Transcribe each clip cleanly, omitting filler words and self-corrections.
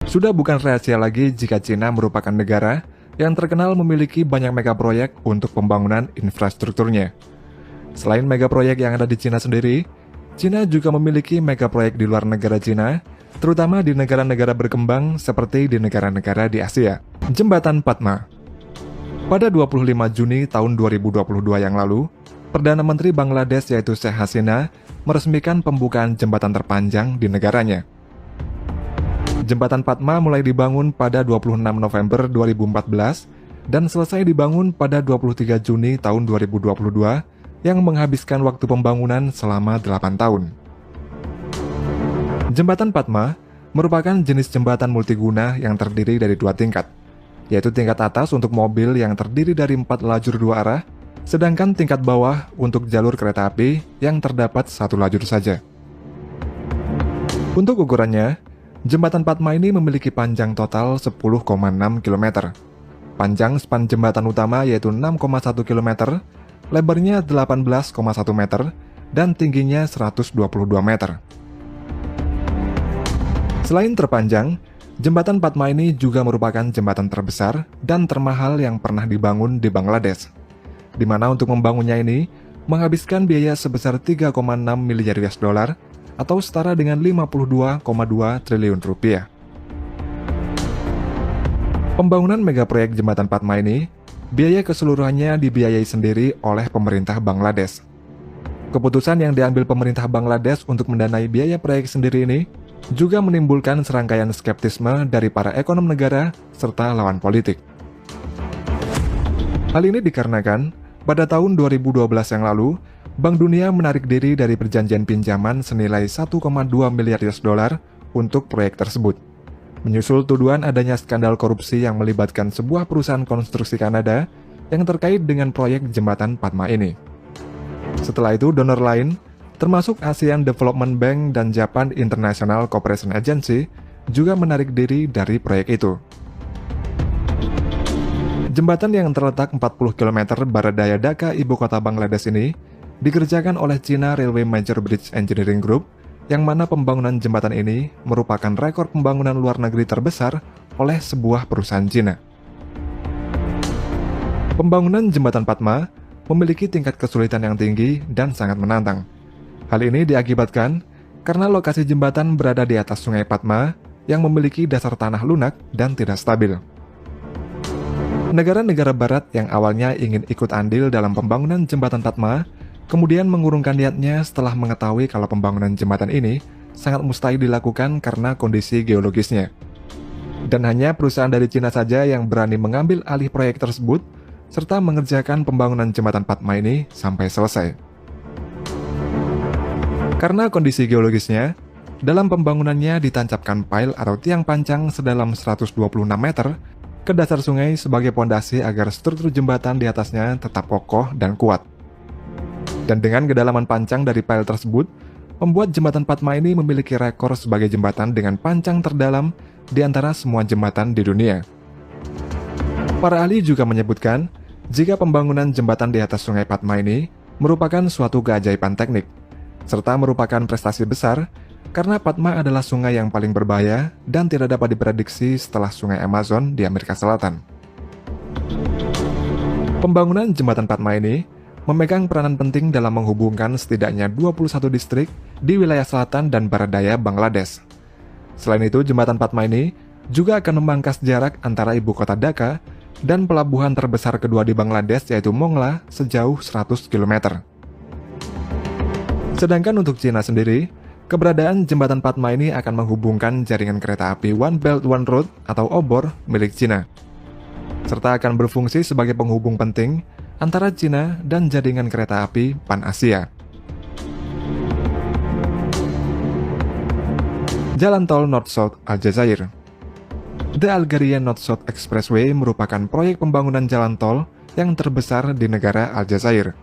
Sudah bukan rahasia lagi jika Cina merupakan negara yang terkenal memiliki banyak megaproyek untuk pembangunan infrastrukturnya. Selain megaproyek yang ada di Cina sendiri, Cina juga memiliki megaproyek di luar negara Cina, terutama di negara-negara berkembang seperti di negara-negara di Asia. Jembatan Padma. Pada 25 Juni tahun 2022 yang lalu, Perdana Menteri Bangladesh yaitu Sheikh Hasina meresmikan pembukaan jembatan terpanjang di negaranya. Jembatan Padma mulai dibangun pada 26 November 2014 dan selesai dibangun pada 23 Juni tahun 2022 yang menghabiskan waktu pembangunan selama 8 tahun. Jembatan Padma merupakan jenis jembatan multiguna yang terdiri dari 2 tingkat, yaitu tingkat atas untuk mobil yang terdiri dari 4 lajur 2 arah, sedangkan tingkat bawah untuk jalur kereta api yang terdapat 1 lajur saja. Untuk ukurannya, Jembatan Padma ini memiliki panjang total 10,6 km. Panjang span jembatan utama yaitu 6,1 km, lebarnya 18,1 meter, dan tingginya 122 meter. Selain terpanjang, Jembatan Padma ini juga merupakan jembatan terbesar dan termahal yang pernah dibangun di Bangladesh, di mana untuk membangunnya ini menghabiskan biaya sebesar 3,6 miliar US dollar atau setara dengan 52,2 triliun rupiah. Pembangunan megaproyek Jembatan Padma ini, biaya keseluruhannya dibiayai sendiri oleh pemerintah Bangladesh. Keputusan yang diambil pemerintah Bangladesh untuk mendanai biaya proyek sendiri ini juga menimbulkan serangkaian skeptisme dari para ekonom negara serta lawan politik. Hal ini dikarenakan pada tahun 2012 yang lalu, Bank Dunia menarik diri dari perjanjian pinjaman senilai 1,2 miliar US dollar untuk proyek tersebut, menyusul tuduhan adanya skandal korupsi yang melibatkan sebuah perusahaan konstruksi Kanada yang terkait dengan proyek Jembatan Padma ini. Setelah itu, donor lain, termasuk ASEAN Development Bank dan Japan International Cooperation Agency, juga menarik diri dari proyek itu. Jembatan yang terletak 40 km barat daya Dhaka, ibu kota Bangladesh ini, dikerjakan oleh China Railway Major Bridge Engineering Group, yang mana pembangunan jembatan ini merupakan rekor pembangunan luar negeri terbesar oleh sebuah perusahaan Cina. Pembangunan Jembatan Padma memiliki tingkat kesulitan yang tinggi dan sangat menantang. Hal ini diakibatkan karena lokasi jembatan berada di atas Sungai Padma yang memiliki dasar tanah lunak dan tidak stabil. Negara-negara barat yang awalnya ingin ikut andil dalam pembangunan Jembatan Padma kemudian mengurungkan niatnya setelah mengetahui kalau pembangunan jembatan ini sangat mustahil dilakukan karena kondisi geologisnya. Dan hanya perusahaan dari Cina saja yang berani mengambil alih proyek tersebut serta mengerjakan pembangunan Jembatan Padma ini sampai selesai. Karena kondisi geologisnya, dalam pembangunannya ditancapkan pile atau tiang pancang sedalam 126 meter ke dasar sungai sebagai pondasi agar struktur jembatan di atasnya tetap kokoh dan kuat. Dan dengan kedalaman pancang dari pile tersebut, membuat Jembatan Padma ini memiliki rekor sebagai jembatan dengan pancang terdalam di antara semua jembatan di dunia. Para ahli juga menyebutkan, jika pembangunan jembatan di atas Sungai Padma ini merupakan suatu keajaiban teknik, serta merupakan prestasi besar karena Padma adalah sungai yang paling berbahaya dan tidak dapat diprediksi setelah Sungai Amazon di Amerika Selatan. Pembangunan Jembatan Padma ini memegang peranan penting dalam menghubungkan setidaknya 21 distrik di wilayah selatan dan barat daya Bangladesh. Selain itu, Jembatan Padma ini juga akan memangkas jarak antara ibu kota Dhaka dan pelabuhan terbesar kedua di Bangladesh yaitu Mongla sejauh 100 km. Sedangkan untuk Cina sendiri, keberadaan Jembatan Padma ini akan menghubungkan jaringan kereta api One Belt One Road atau OBOR milik Cina, serta akan berfungsi sebagai penghubung penting antara Cina dan jaringan kereta api Pan-Asia. Jalan tol North-South Aljazair. The Algerian North-South Expressway merupakan proyek pembangunan jalan tol yang terbesar di negara Aljazair.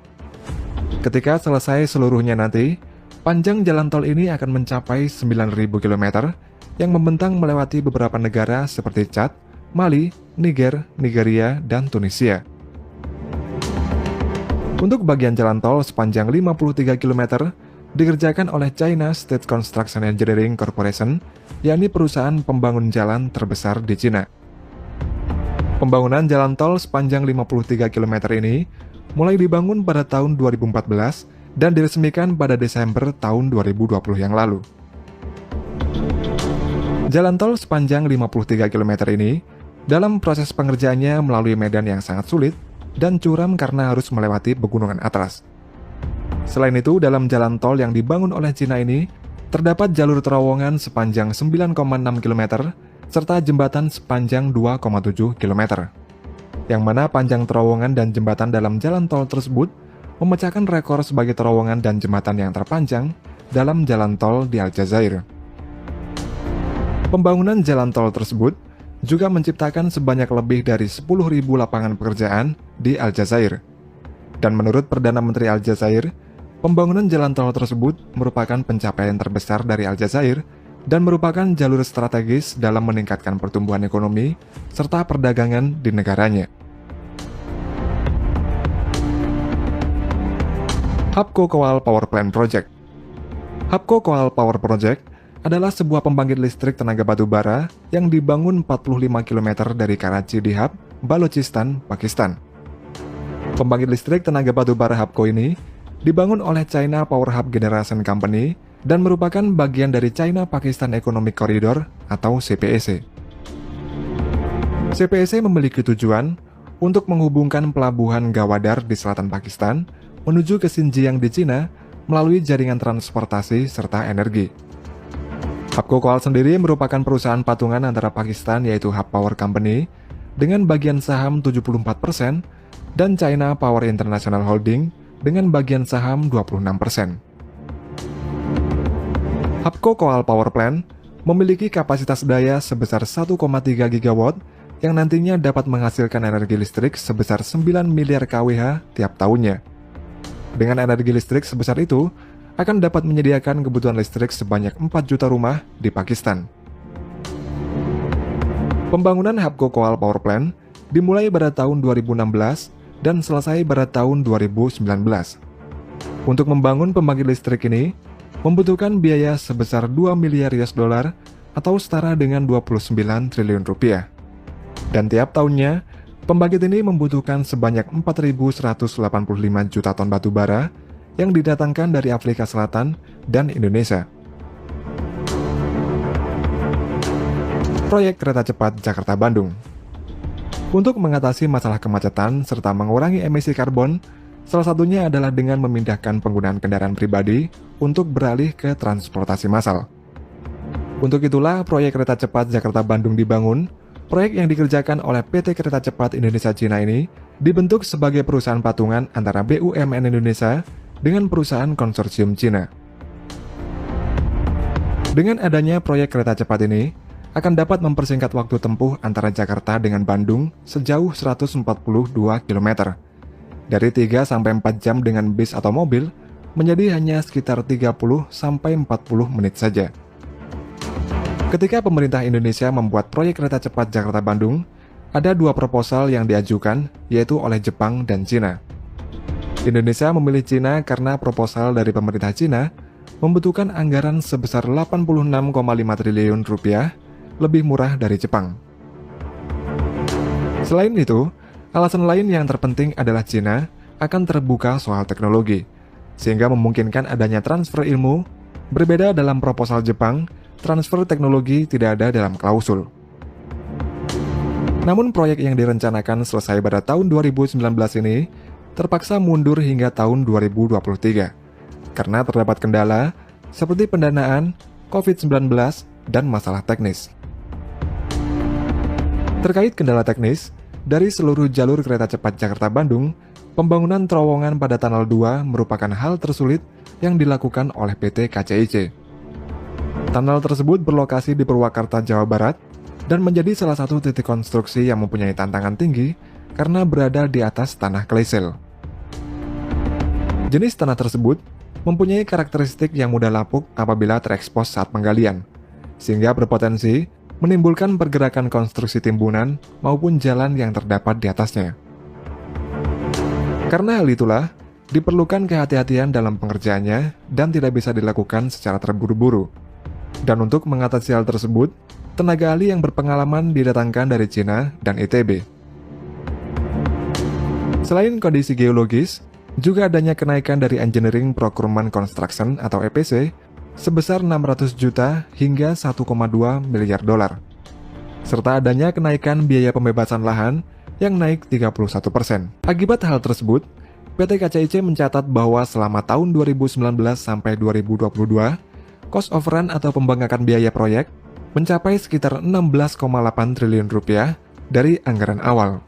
Ketika selesai seluruhnya nanti, panjang jalan tol ini akan mencapai 9.000 km yang membentang melewati beberapa negara seperti Chad, Mali, Niger, Nigeria, dan Tunisia. Untuk bagian jalan tol sepanjang 53 km, dikerjakan oleh China State Construction Engineering Corporation, yakni perusahaan pembangun jalan terbesar di Cina. Pembangunan jalan tol sepanjang 53 km ini mulai dibangun pada tahun 2014 dan diresmikan pada Desember tahun 2020 yang lalu. Jalan tol sepanjang 53 km ini dalam proses pengerjaannya melalui medan yang sangat sulit dan curam karena harus melewati pegunungan atlas. Selain itu, dalam jalan tol yang dibangun oleh Cina ini terdapat jalur terowongan sepanjang 9,6 km serta jembatan sepanjang 2,7 km. Yang mana panjang terowongan dan jembatan dalam jalan tol tersebut memecahkan rekor sebagai terowongan dan jembatan yang terpanjang dalam jalan tol di Aljazair. Pembangunan jalan tol tersebut juga menciptakan sebanyak lebih dari 10.000 lapangan pekerjaan di Aljazair. Dan menurut Perdana Menteri Aljazair, pembangunan jalan tol tersebut merupakan pencapaian terbesar dari Aljazair dan merupakan jalur strategis dalam meningkatkan pertumbuhan ekonomi serta perdagangan di negaranya. Hapco Coal Power Plant Project. Hapco Coal Power Project adalah sebuah pembangkit listrik tenaga batu bara yang dibangun 45 km dari Karachi di Hab, Balochistan, Pakistan. Pembangkit listrik tenaga batu bara Hapco ini dibangun oleh China Power Hub Generation Company dan merupakan bagian dari China Pakistan Economic Corridor atau CPEC. CPEC memiliki tujuan untuk menghubungkan pelabuhan Gawadar di selatan Pakistan menuju ke Xinjiang di Cina melalui jaringan transportasi serta energi. Hapco Coal sendiri merupakan perusahaan patungan antara Pakistan yaitu Hub Power Company dengan bagian saham 74% dan China Power International Holding dengan bagian saham 26%. Hapco Coal Power Plant memiliki kapasitas daya sebesar 1,3 gigawatt yang nantinya dapat menghasilkan energi listrik sebesar 9 miliar kWh tiap tahunnya. Dengan energi listrik sebesar itu, akan dapat menyediakan kebutuhan listrik sebanyak 4 juta rumah di Pakistan. Pembangunan Hapco Coal Power Plant dimulai pada tahun 2016 dan selesai pada tahun 2019. Untuk membangun pembangkit listrik ini, membutuhkan biaya sebesar 2 miliar US dollar atau setara dengan 29 triliun rupiah. Dan tiap tahunnya, pembangkit ini membutuhkan sebanyak 4.185 juta ton batu bara yang didatangkan dari Afrika Selatan dan Indonesia. Proyek kereta cepat Jakarta-Bandung. Untuk mengatasi masalah kemacetan serta mengurangi emisi karbon, salah satunya adalah dengan memindahkan penggunaan kendaraan pribadi untuk beralih ke transportasi massal. Untuk itulah proyek kereta cepat Jakarta-Bandung dibangun. Proyek yang dikerjakan oleh PT Kereta Cepat Indonesia Cina ini dibentuk sebagai perusahaan patungan antara BUMN Indonesia dengan perusahaan konsorsium Cina. Dengan adanya proyek kereta cepat ini, akan dapat mempersingkat waktu tempuh antara Jakarta dengan Bandung sejauh 142 km. Dari 3-4 jam dengan bis atau mobil, menjadi hanya sekitar 30-40 menit saja. Ketika pemerintah Indonesia membuat proyek kereta cepat Jakarta-Bandung, ada 2 proposal yang diajukan, yaitu oleh Jepang dan Cina. Indonesia memilih Cina karena proposal dari pemerintah Cina membutuhkan anggaran sebesar 86,5 triliun rupiah, lebih murah dari Jepang. Selain itu, alasan lain yang terpenting adalah Cina akan terbuka soal teknologi, sehingga memungkinkan adanya transfer ilmu. Berbeda dalam proposal Jepang, transfer teknologi tidak ada dalam klausul. Namun proyek yang direncanakan selesai pada tahun 2019 ini terpaksa mundur hingga tahun 2023 karena terdapat kendala seperti pendanaan, COVID-19, dan masalah teknis. Terkait kendala teknis, dari seluruh jalur kereta cepat Jakarta-Bandung, pembangunan terowongan pada Tunnel 2 merupakan hal tersulit yang dilakukan oleh PT KCIC. Tunnel tersebut berlokasi di Purwakarta, Jawa Barat, dan menjadi salah satu titik konstruksi yang mempunyai tantangan tinggi karena berada di atas tanah klesel. Jenis tanah tersebut mempunyai karakteristik yang mudah lapuk apabila terekspos saat penggalian, sehingga berpotensi menimbulkan pergerakan konstruksi timbunan maupun jalan yang terdapat di atasnya. Karena hal itulah, diperlukan kehati-hatian dalam pengerjaannya dan tidak bisa dilakukan secara terburu-buru. Dan untuk mengatasi hal tersebut, tenaga ahli yang berpengalaman didatangkan dari Cina dan ITB. Selain kondisi geologis, juga adanya kenaikan dari Engineering Procurement Construction atau EPC sebesar 600 juta hingga 1,2 miliar dolar. Serta adanya kenaikan biaya pembebasan lahan yang naik 31%. Akibat hal tersebut, PT KCIC mencatat bahwa selama tahun 2019 sampai 2022, cost overrun atau pembengkakan biaya proyek mencapai sekitar 16,8 triliun rupiah dari anggaran awal.